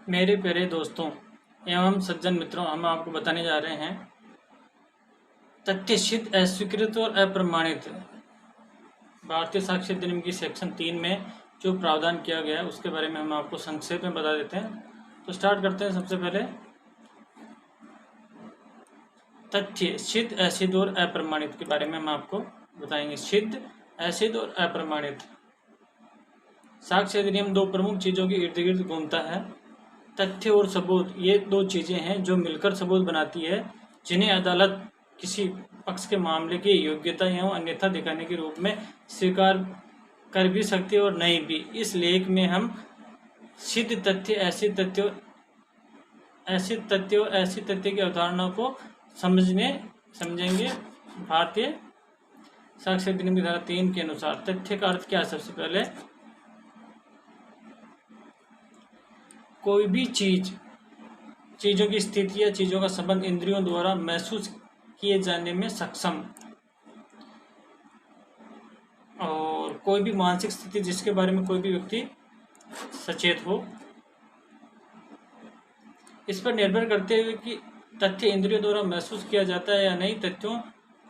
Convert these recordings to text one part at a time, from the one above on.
मेरे प्यारे दोस्तों एवं सज्जन मित्रों, हम आपको बताने जा रहे हैं तथ्यसिद्ध, अस्वीकृत और अप्रमाणित भारतीय साक्ष्य अधिनियम की सेक्शन 3 में जो प्रावधान किया गया है उसके बारे में हम आपको संक्षेप में बता देते हैं। तो स्टार्ट करते हैं। सबसे पहले तथ्य सिद्ध, असिद्ध और अप्रमाणित के बारे में हम आपको बताएंगे। सिद्ध, असिद्ध और अप्रमाणित। साक्ष्य अधिनियम दो प्रमुख चीजों के इर्द गिर्द घूमता है। तथ्य और सबूत, ये दो चीजें हैं जो मिलकर सबूत बनाती है, जिन्हें अदालत किसी पक्ष के मामले की योग्यता एवं अन्यथा दिखाने के रूप में स्वीकार कर भी सकती है और नहीं भी। इस लेख में हम सिद्ध तथ्य, ऐसे तथ्य की अवधारणा को समझेंगे। भारतीय साक्ष्य अधिनियम की धारा 3 के अनुसार तथ्य का अर्थ क्या है? सबसे पहले, कोई भी चीजों की स्थिति या चीजों का संबंध इंद्रियों द्वारा महसूस किए जाने में सक्षम, और कोई भी मानसिक स्थिति जिसके बारे में कोई भी व्यक्ति सचेत हो। इस पर निर्भर करते हुए कि तथ्य इंद्रियों द्वारा महसूस किया जाता है या नहीं। तथ्यों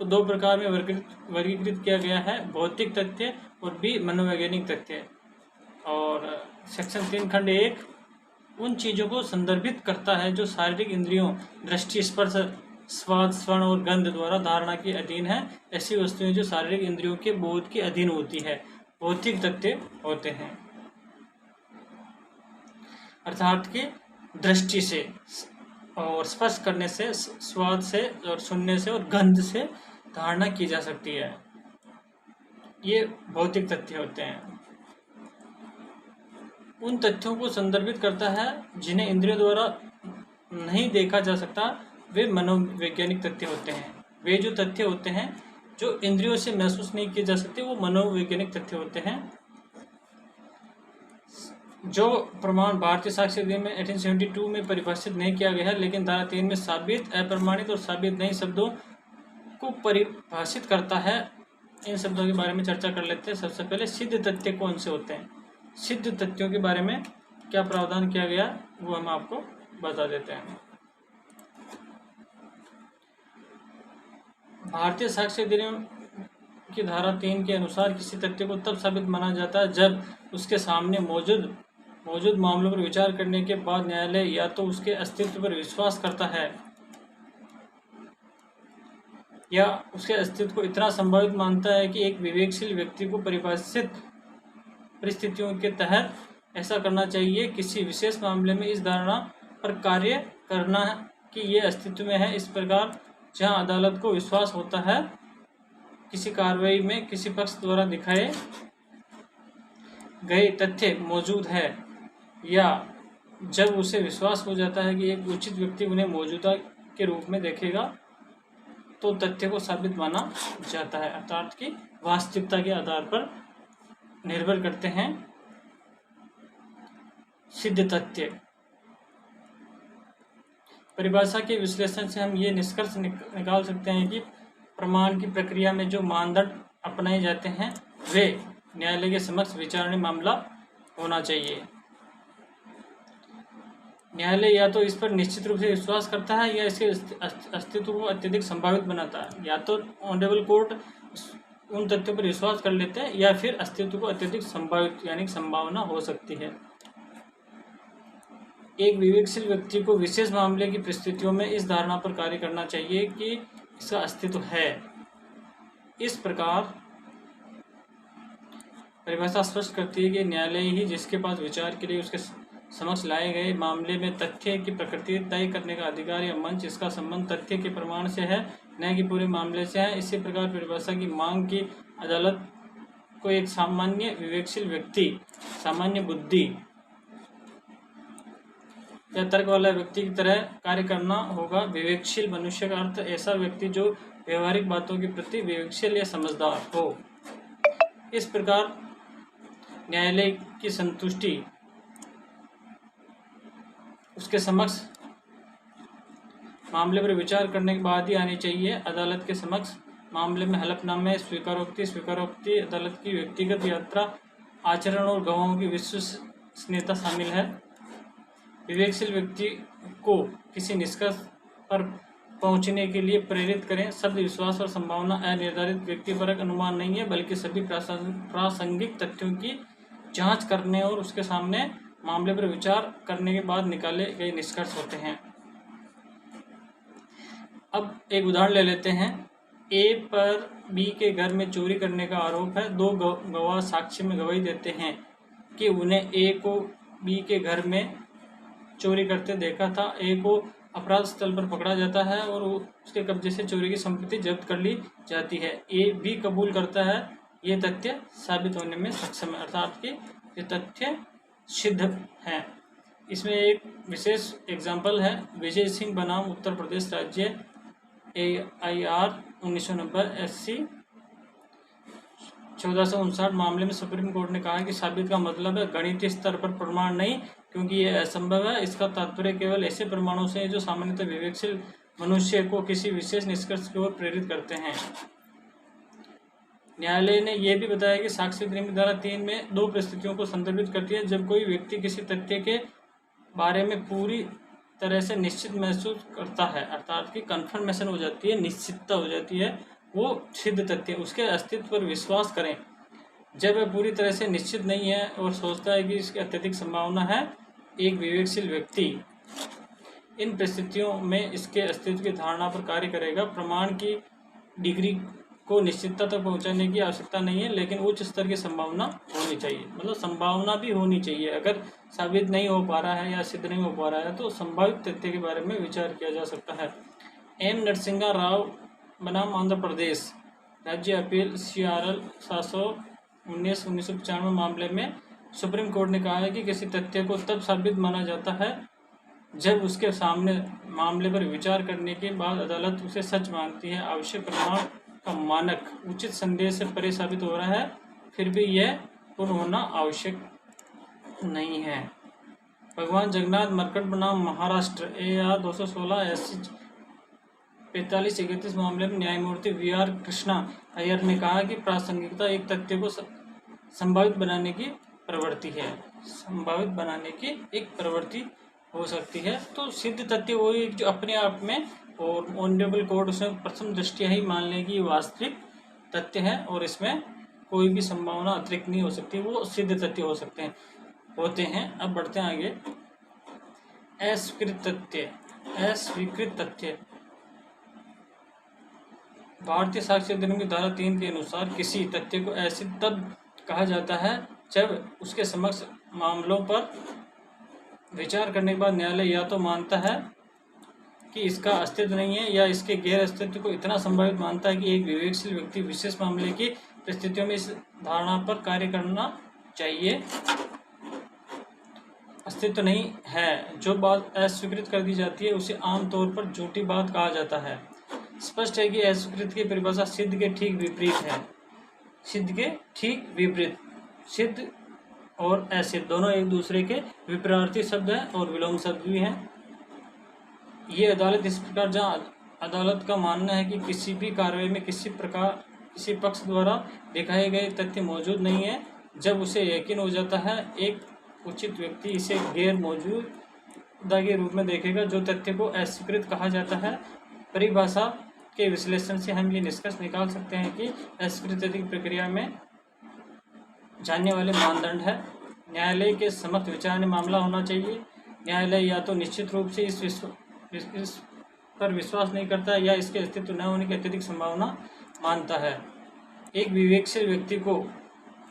को दो प्रकार में वर्गीकृत किया गया है, भौतिक तथ्य और भी मनोवैज्ञानिक तथ्य। और सेक्शन 3 खंड 1 उन चीजों को संदर्भित करता है जो शारीरिक इंद्रियों दृष्टि, स्पर्श, स्वाद, श्रवण और गंध द्वारा धारणा के अधीन है। ऐसी वस्तुएं जो शारीरिक इंद्रियों के बोध के अधीन होती है, भौतिक तथ्य होते हैं। अर्थात कि दृष्टि से और स्पर्श करने से, स्वाद से और सुनने से और गंध से धारणा की जा सकती है, ये भौतिक तथ्य होते हैं। उन तथ्यों को संदर्भित करता है जिन्हें इंद्रियों द्वारा नहीं देखा जा सकता, वे मनोवैज्ञानिक तथ्य होते हैं। वे जो तथ्य होते हैं जो इंद्रियों से महसूस नहीं किए जा सकते, वो मनोवैज्ञानिक तथ्य होते हैं। जो प्रमाण भारतीय साक्ष्य अधिनियम में 1872 में परिभाषित नहीं किया गया है, लेकिन धारा 3 में साबित, अप्रमाणित और साबित नहीं शब्दों को परिभाषित करता है। इन शब्दों के बारे में चर्चा कर लेते हैं। सबसे पहले, सिद्ध तथ्य कौन से होते हैं? सिद्ध तथ्यों के बारे में क्या प्रावधान किया गया वो हम आपको बता देते हैं। भारतीय साक्ष्य अधिनियम की धारा 3 के अनुसार किसी तथ्य को तब साबित माना जाता है जब उसके सामने मौजूद मामलों पर विचार करने के बाद न्यायालय या तो उसके अस्तित्व पर विश्वास करता है या उसके अस्तित्व को इतना संभावित मानता है कि एक विवेकशील व्यक्ति को परिभाषित परिस्थितियों के तहत ऐसा करना चाहिए। किसी विशेष मामले में इस धारणा पर कार्य करना कि ये अस्तित्व में है। इस प्रकार जहां अदालत को विश्वास होता है किसी कार्रवाई में किसी पक्ष द्वारा दिखाए गए तथ्य मौजूद है, या जब उसे विश्वास हो जाता है कि एक उचित व्यक्ति उन्हें मौजूदा के रूप में देखेगा, तो तथ्य को साबित माना जाता है। अर्थात कि वास्तविकता के आधार पर निर्भर करते हैं सिद्ध तथ्य। परिभाषा के विश्लेषण से हम ये निष्कर्ष निकाल सकते हैं कि प्रमाण की प्रक्रिया में जो मानदंड अपनाए जाते हैं वे न्यायालय के समक्ष विचारणीय मामला होना चाहिए। न्यायालय या तो इस पर निश्चित रूप से विश्वास करता है या इसके अस्तित्व को अत्यधिक संभावित बनाता है। या तो ऑनरेबल कोर्ट उन तथ्यों पर विश्वास कर लेते हैं या फिर अस्तित्व को अत्यधिक संभावित यानी संभावना हो सकती है। एक विवेकशील व्यक्ति को विशेष मामले की परिस्थितियों में इस धारणा पर कार्य करना चाहिए कि इसका अस्तित्व है। इस प्रकार परिभाषा स्पष्ट करती है कि न्यायालय ही जिसके पास विचार के लिए उसके समक्ष लाए गए मामले में तथ्य की प्रकृति तय करने का अधिकार या मंच, इसका संबंध तथ्य के प्रमाण से है न कि पूरे मामले से है। इसी प्रकार परिभाषा की मांग की अदालत को एक सामान्य विवेकशील व्यक्ति, सामान्य बुद्धि या तर्क वाला व्यक्ति की तरह कार्य करना होगा। विवेकशील मनुष्य का अर्थ ऐसा व्यक्ति जो व्यवहारिक बातों के प्रति विवेकशील या समझदार हो। इस प्रकार न्यायालय की संतुष्टि उसके समक्ष मामले पर विचार करने के बाद ही आनी चाहिए। अदालत के समक्ष मामले में हलफनामे, स्वीकारोक्ति, अदालत की व्यक्तिगत यात्रा, आचरण और गवाहों की विश्वसनीयता शामिल है। विवेकशील व्यक्ति को किसी निष्कर्ष पर पहुंचने के लिए प्रेरित करें। शब्द विश्वास और संभावना अनिर्धारित व्यक्तिपरक अनुमान नहीं है, बल्कि सभी प्रासंगिक तथ्यों की जांच करने और उसके सामने मामले पर विचार करने के बाद निकाले गए निष्कर्ष होते हैं। अब एक उदाहरण ले लेते हैं। ए पर बी के घर में चोरी करने का आरोप है। दो गवाह साक्ष्य में गवाही देते हैं कि उन्हें ए को बी के घर में चोरी करते देखा था। ए को अपराध स्थल पर पकड़ा जाता है और उसके कब्जे से चोरी की संपत्ति जब्त कर ली जाती है। ए भी कबूल करता है ये तथ्य साबित होने में सक्षम है, अर्थात कि ये तथ्य सिद्ध हैं। इसमें एक विशेष एग्जाम्पल है विजय सिंह बनाम उत्तर प्रदेश राज्य AIR 1990 SC 1459 मामले में सुप्रीम कोर्ट ने कहा कि साबित का मतलब है गणितीय स्तर पर प्रमाण नहीं, क्योंकि यह असंभव है। इसका तात्पर्य केवल ऐसे प्रमाणों से है जो सामान्यतः विवेकशील मनुष्य को किसी विशेष निष्कर्ष की ओर प्रेरित करते हैं। न्यायालय ने यह भी बताया कि साक्ष्य अधिनियम की धारा 3 में दो परिस्थितियों को संदर्भित करती है जब कोई व्यक्ति किसी तथ्य के बारे में पूरी तरह से निश्चित महसूस करता है, अर्थात कि कन्फर्मेशन हो जाती है, निश्चितता हो जाती है, वो सिद्ध तथ्य उसके अस्तित्व पर विश्वास करें। जब वह पूरी तरह से निश्चित नहीं है और सोचता है कि इसकी अत्यधिक संभावना है, एक विवेकशील व्यक्ति इन परिस्थितियों में इसके अस्तित्व की धारणा पर कार्य करेगा। प्रमाण की डिग्री को निश्चितता तक पहुंचाने की आवश्यकता नहीं है, लेकिन उच्च स्तर की संभावना होनी चाहिए। मतलब संभावना भी होनी चाहिए। अगर साबित नहीं हो पा रहा है या सिद्ध नहीं हो पा रहा है तो संभावित तथ्य के बारे में विचार किया जा सकता है। एम नरसिंहा राव बनाम आंध्र प्रदेश राज्य अपील CRL 719/1995 मामले में सुप्रीम कोर्ट ने कहा है कि किसी तथ्य को तब साबित माना जाता है जब उसके सामने मामले पर विचार करने के बाद अदालत उसे सच मानती है। आवश्यक प्रमाण का मानक उचित संदेह से परे साबित हो रहा है, फिर भी यह पूर्ण होना आवश्यक नहीं है। भगवान जगन्नाथ मरकट बनाम महाराष्ट्र AR 216 SC 4531 मामले में न्यायमूर्ति VR कृष्णा अय्यर ने कहा कि प्रासंगिकता एक तथ्य को संभावित बनाने की प्रवृत्ति है, संभावित बनाने की एक प्रवृत्ति हो सकती है। तो सिद्ध तथ्य वो एक जो अपने आप में, और ऑनरेबल कोर्ट उसमें प्रथम दृष्टया ही मान लें कि वास्तविक तथ्य है और इसमें कोई भी संभावना अतिरिक्त नहीं हो सकती, वो सिद्ध तथ्य हो सकते हैं होते हैं। अब बढ़ते हैं आगे। अस्वीकृत तथ्य। अस्वीकृत तथ्य भारतीय साक्ष्य अधिनियम की धारा 3 के अनुसार किसी तथ्य को असिद्ध तब कहा जाता है जब उसके समक्ष मामलों पर विचार करने के बाद न्यायालय या तो मानता है कि इसका अस्तित्व नहीं है या इसके गैर अस्तित्व को इतना संभावित मानता है कि एक विवेकशील व्यक्ति विशेष मामले की परिस्थितियों में इस धारणा पर कार्य करना चाहिए। अस्तित्व नहीं है। जो बात अस्वीकृत कर दी जाती है उसे आमतौर पर झूठी बात कहा जाता है। स्पष्ट है कि अस्वीकृत की परिभाषा सिद्ध के ठीक विपरीत है। सिद्ध के ठीक विपरीत। सिद्ध और असिद्ध दोनों एक दूसरे के विपरीत शब्द हैं और विलोम शब्द भी हैं। ये अदालत इस प्रकार, जहाँ अदालत का मानना है कि किसी भी कार्रवाई में किसी पक्ष द्वारा दिखाए गए तथ्य मौजूद नहीं है, जब उसे यकीन हो जाता है एक उचित व्यक्ति इसे गैर मौजूदा के रूप में देखेगा। जो तथ्य को अस्वीकृत कहा जाता है, परिभाषा के विश्लेषण से हम ये निष्कर्ष निकाल सकते हैं कि अस्वीकृति प्रक्रिया में जानने वाले मानदंड है। न्यायालय के समक्ष विचारणीय मामला होना चाहिए। न्यायालय या तो निश्चित रूप से इस पर विश्वास नहीं करता या इसके अस्तित्व न होने की अत्यधिक संभावना मानता है। एक विवेकशील व्यक्ति को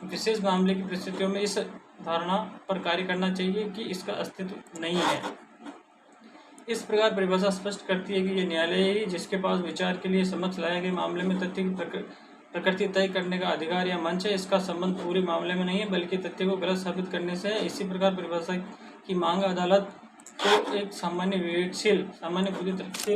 विशेष मामले की परिस्थितियों में इस धारणा पर कार्य करना चाहिए कि इसका अस्तित्व नहीं है। इस प्रकार परिभाषा स्पष्ट करती है कि यह न्यायालय ही जिसके पास विचार के लिए समक्ष लाए गए मामले में तथ्य की प्रकृति तय करने का अधिकार या मंच है। इसका संबंध पूरे मामले में नहीं है, बल्कि तथ्य को गलत साबित करने से है। इसी प्रकार परिभाषा की मांग अदालत को एक सामान्य विवेकशील सामान्य बुद्धि तरफ से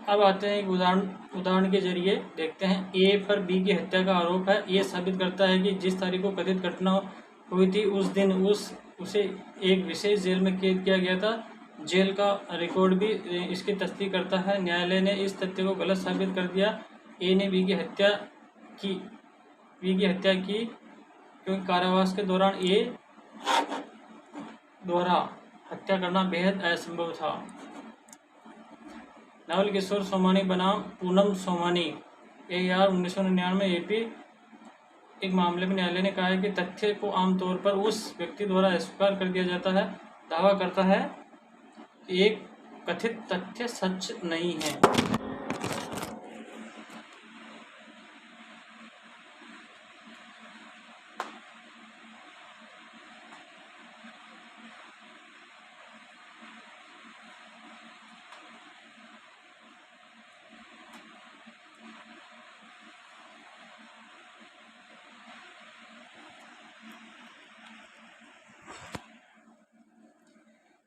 अब आते हैं एक उदाहरण के जरिए देखते हैं। ए पर बी की हत्या का आरोप है। ये साबित करता है कि जिस तारीख को कथित घटना हुई थी उस दिन उसे एक विशेष जेल में कैद किया गया था। जेल का रिकॉर्ड भी इसकी तस्दीक करता है। न्यायालय ने इस तथ्य को गलत साबित कर दिया। ए ने बी की हत्या की क्योंकि कारावास के दौरान ए द्वारा हत्या करना बेहद असंभव था। नवल किशोर सोमानी बनाम पूनम सोमानी AR 1999 AP। एक मामले में न्यायालय ने कहा है कि तथ्य को आमतौर पर उस व्यक्ति द्वारा अस्वीकार कर दिया जाता है दावा करता है कि एक कथित तथ्य सच नहीं है।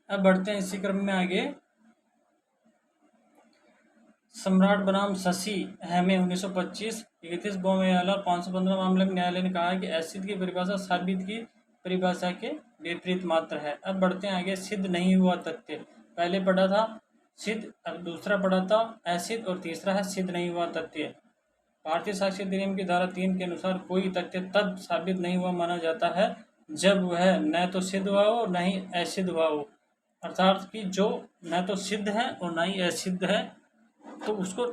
अब बढ़ते हैं इसी क्रम में आगे। सम्राट बनाम शशि हेमे 1925। गिथिस बोमेयाला 515 मामले में न्यायालय ने कहा है कि एसिड की परिभाषा साबित की परिभाषा के विपरीत मात्र है। अब बढ़ते हैं आगे। सिद्ध नहीं हुआ तथ्य। पहले पढ़ा था सिद्ध, अब दूसरा पढ़ा था एसिड और तीसरा है सिद्ध नहीं हुआ तथ्य। भारतीय साक्ष्य अधिनियम की धारा 3 के अनुसार कोई तथ्य तब साबित नहीं हुआ माना जाता है जब वह न तो सिद्ध हुआ हो न ही असिद्ध हुआ हो। अर्थात कि जो न तो सिद्ध है और न ही असिद्ध है तो उसको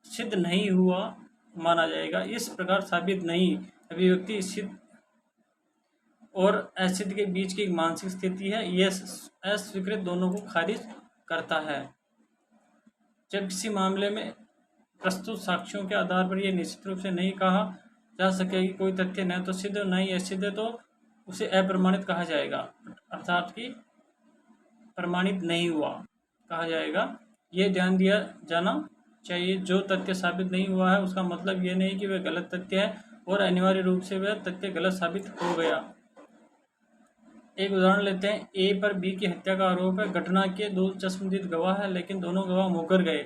सिद्ध नहीं हुआ माना जाएगा। इस प्रकार साबित नहीं अभिव्यक्ति सिद्ध और असिद्ध के बीच की एक मानसिक स्थिति है। यह अस्वीकृत दोनों को खारिज करता है। जब किसी मामले में प्रस्तुत साक्ष्यों के आधार पर यह निश्चित रूप से नहीं कहा जा सके कि कोई तथ्य न तो सिद्ध और न ही असिद्ध है तो उसे अप्रमाणित कहा जाएगा, अर्थात कि प्रमाणित नहीं हुआ कहा जाएगा। ये ध्यान दिया जाना चाहिए। जो तथ्य साबित नहीं हुआ है उसका मतलब ये नहीं कि वह गलत तथ्य है और अनिवार्य रूप से वह तथ्य गलत साबित हो गया। एक उदाहरण लेते हैं। ए पर बी की हत्या का आरोप है। घटना के दो चश्मदीद गवाह है लेकिन दोनों गवाह मुकर गए।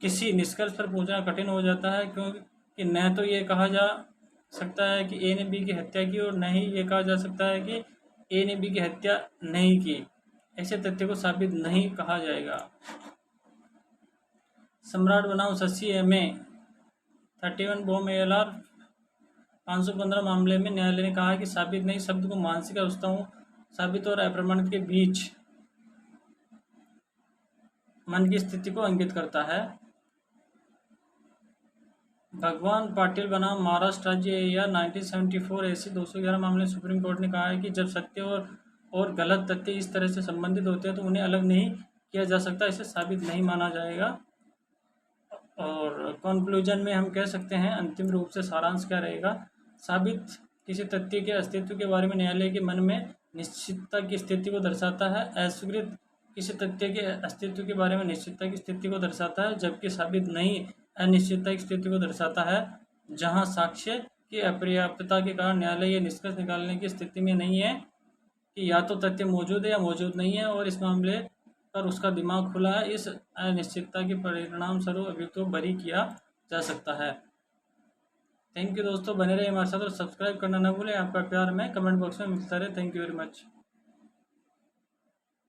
किसी निष्कर्ष पर पहुंचना कठिन हो जाता है क्योंकि न तो ये कहा जा सकता है कि ए ने बी की हत्या की और न ही ये कहा जा सकता है कि ए ने बी की हत्या नहीं की। ऐसे तथ्य को साबित नहीं कहा जाएगा। सम्राट बनाम शशि हेमे 31 बोमेयाला 515 मामले में न्यायालय ने कहा है कि साबित नहीं शब्द को मानसिक अवस्थाओं साबित और अप्रमाणित के बीच मन की स्थिति को इंगित करता है। भगवान पाटिल बनाम महाराष्ट्र राज्य AR 1974 ऐसे 211 मामले सुप्रीम कोर्ट ने कहा है कि जब सत्य और गलत तथ्य इस तरह से संबंधित होते हैं तो उन्हें अलग नहीं किया जा सकता, इसे साबित नहीं माना जाएगा। और कंक्लूजन में हम कह सकते हैं अंतिम रूप से सारांश क्या रहेगा। साबित किसी तथ्य के अस्तित्व के बारे में न्यायालय के मन में निश्चितता की स्थिति को दर्शाता है। अस्वीकृत किसी तथ्य के अस्तित्व के बारे में निश्चितता की स्थिति को दर्शाता है, जबकि साबित नहीं अनिश्चितता की स्थिति को दर्शाता है, जहां साक्ष्य की अपर्याप्तता के कारण न्यायालय ये निष्कर्ष निकालने की स्थिति में नहीं है कि या तो तथ्य मौजूद है या मौजूद नहीं है और इस मामले पर उसका दिमाग खुला है। इस अनिश्चितता के परिणाम स्वरूप अभियुक्त को बरी किया जा सकता है। थैंक यू दोस्तों, बने रहे हमारे साथ और सब्सक्राइब करना न भूलें। आपका प्यार हमें कमेंट बॉक्स में मिलता रहे। Thank you very much.